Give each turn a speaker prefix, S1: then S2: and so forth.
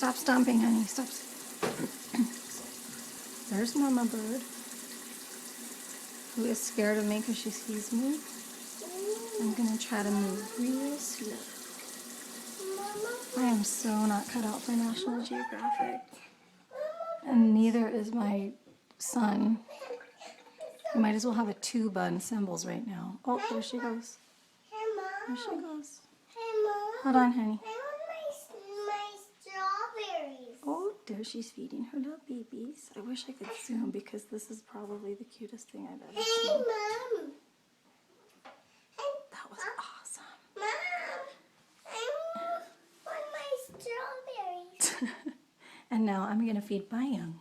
S1: Stop stomping, honey. Stop. There's Mama Bird, who is scared of me because she sees me. I'm gonna try to move real slow. I am so not cut out for National Geographic. And neither is my son. I might as well have a tuba and cymbals right now. Oh, there she goes. There she goes. Hold on, honey.
S2: My strawberries.
S1: Oh, there she's feeding her little babies. I wish I could zoom because this is probably the cutest thing I've ever seen.
S2: Mom.
S1: That was awesome.
S2: Mom, I want my strawberries.
S1: And now I'm going to feed my young.